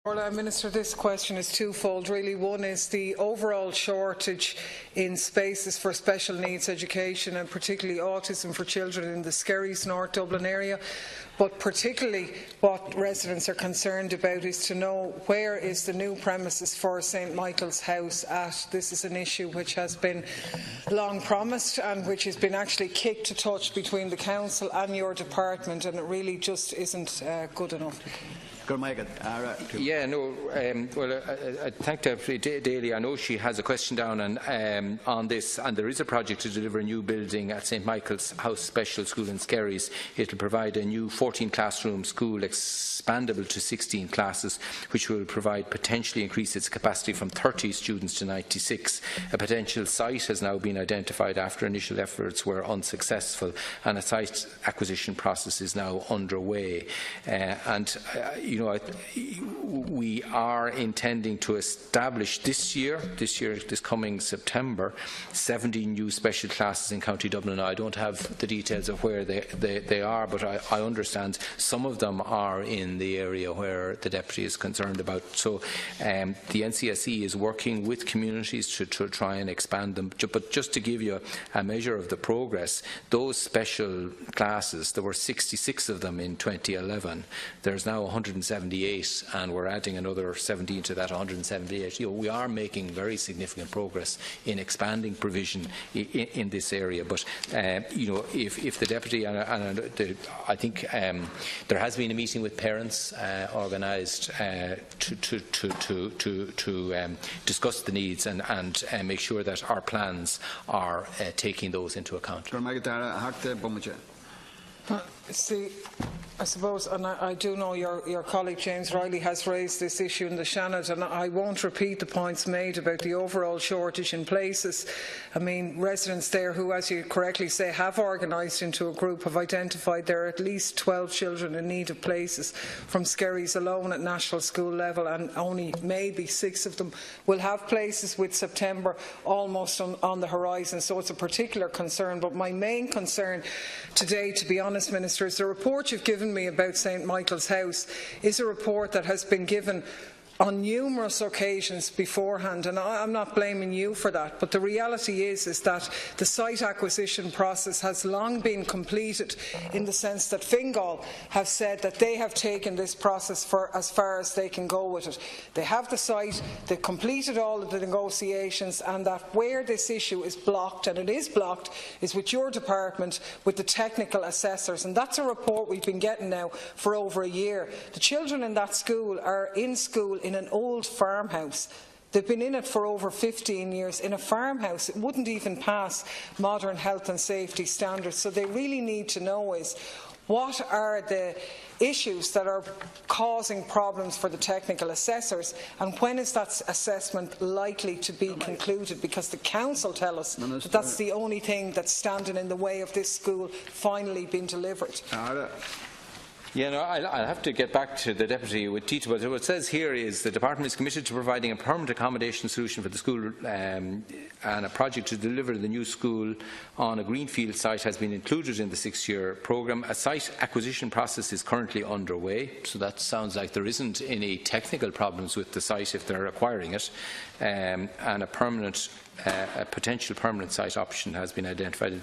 Well, Minister, this question is twofold really. One is the overall shortage in spaces for special needs education and particularly autism for children in the Skerries, North Dublin area. But particularly what residents are concerned about is to know where is the new premises for St Michael's House at. This is an issue which has been long promised and which has been actually kicked to touch between the Council and your department, and it really just isn't good enough. Yeah, no. I thank Deputy Daly. I know she has a question down on this, and there is a project to deliver a new building at St Michael's House Special School in Skerries. It will provide a new 14-classroom school expandable to 16 classes, which will potentially increase its capacity from 30 students to 96. A potential site has now been identified after initial efforts were unsuccessful, and a site acquisition process is now underway. We are intending to establish this coming September, 17 new special classes in County Dublin. Now, I don't have the details of where they are, but I understand some of them are in the area where the Deputy is concerned about. So the NCSE is working with communities to try and expand them. But just to give you a measure of the progress, those special classes, there were 66 of them in 2011. There's now 178, and we're adding another 17 to that 178. We are making very significant progress in expanding provision in this area. But if the Deputy I think there has been a meeting with parents organised to discuss the needs and make sure that our plans are taking those into account. See, I suppose, and I do know your colleague James Riley has raised this issue in the Shannon, and I won't repeat the points made about the overall shortage in places. I mean, residents there who, as you correctly say, have organised into a group have identified there are at least 12 children in need of places from Skerries alone at national school level, and only maybe 6 of them will have places, with September almost on the horizon. So it's a particular concern. But my main concern today, to be honest, Minister, is the report you've given me about St Michael's House is a report that has been given on numerous occasions beforehand, and I'm not blaming you for that, but the reality is that the site acquisition process has long been completed, in the sense that Fingal have said that they have taken this process for as far as they can go with it. They have the site, they've completed all of the negotiations, and that where this issue is blocked, and it is blocked, is with your department, with the technical assessors, and that's a report we've been getting now for over a year. The children in that school are in school in an old farmhouse. They've been in it for over 15 years, in a farmhouse. It wouldn't even pass modern health and safety standards. So they really need to know is, what are the issues that are causing problems for the technical assessors, and when is that assessment likely to be concluded? Because the Council tell us that that's the only thing that's standing in the way of this school finally being delivered. Yeah, no, I'll have to get back to the Deputy with detail. But what it says here is the Department is committed to providing a permanent accommodation solution for the school, and a project to deliver the new school on a greenfield site has been included in the 6-year programme. A site acquisition process is currently underway, so that sounds like there isn't any technical problems with the site if they're acquiring it, and a potential permanent site option has been identified as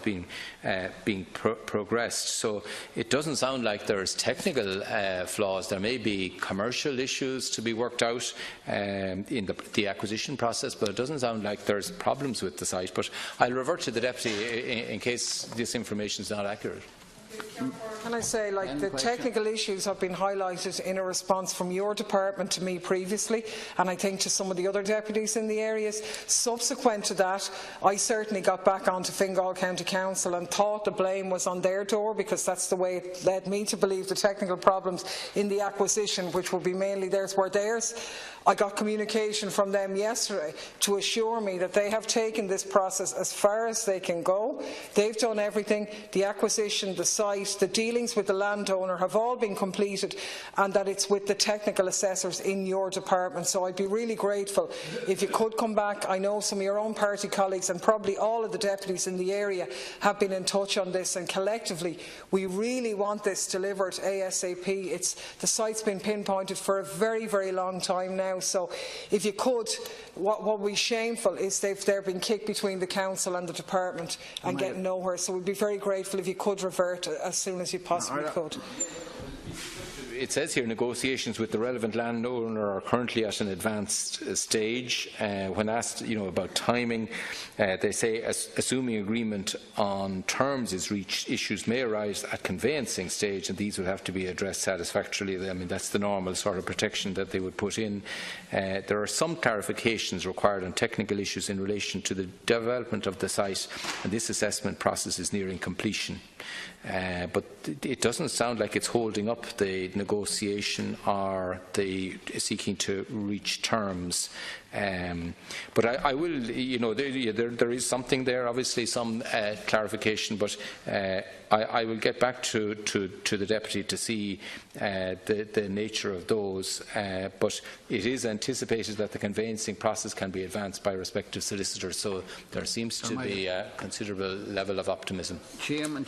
being progressed. So it doesn't sound like there's technical flaws. There may be commercial issues to be worked out in the acquisition process, but it doesn't sound like there's problems with the site. But I'll revert to the Deputy in case this information is not accurate. Can I say, the technical issues have been highlighted in a response from your department to me previously, and I think to some of the other deputies in the areas. Subsequent to that, I certainly got back onto Fingal County Council and thought the blame was on their door, because that's the way it led me to believe the technical problems in the acquisition, which will be mainly theirs, were theirs. I got communication from them yesterday to assure me that they have taken this process as far as they can go. They've done everything. The acquisition, the site, the dealings with the landowner have all been completed, and that it's with the technical assessors in your department. So I'd be really grateful if you could come back. I know some of your own party colleagues and probably all of the deputies in the area have been in touch on this, and collectively we really want this delivered ASAP. The site's been pinpointed for a very, very long time now. So if you could, what would be shameful is they've been kicked between the council and the department and getting nowhere. So we'd be very grateful if you could revert as soon as you possibly could. It says here negotiations with the relevant landowner are currently at an advanced stage. When asked, about timing, they say assuming agreement on terms is reached, issues may arise at conveyancing stage, and these would have to be addressed satisfactorily. I mean, that's the normal sort of protection that they would put in. There are some clarifications required on technical issues in relation to the development of the site, and this assessment process is nearing completion. But it doesn't sound like it's holding up the negotiation or the seeking to reach terms. But I will, there is something there, obviously some clarification, but I will get back to the Deputy to see the nature of those. But it is anticipated that the conveyancing process can be advanced by respective solicitors, so there seems to be a considerable level of optimism. Chairman,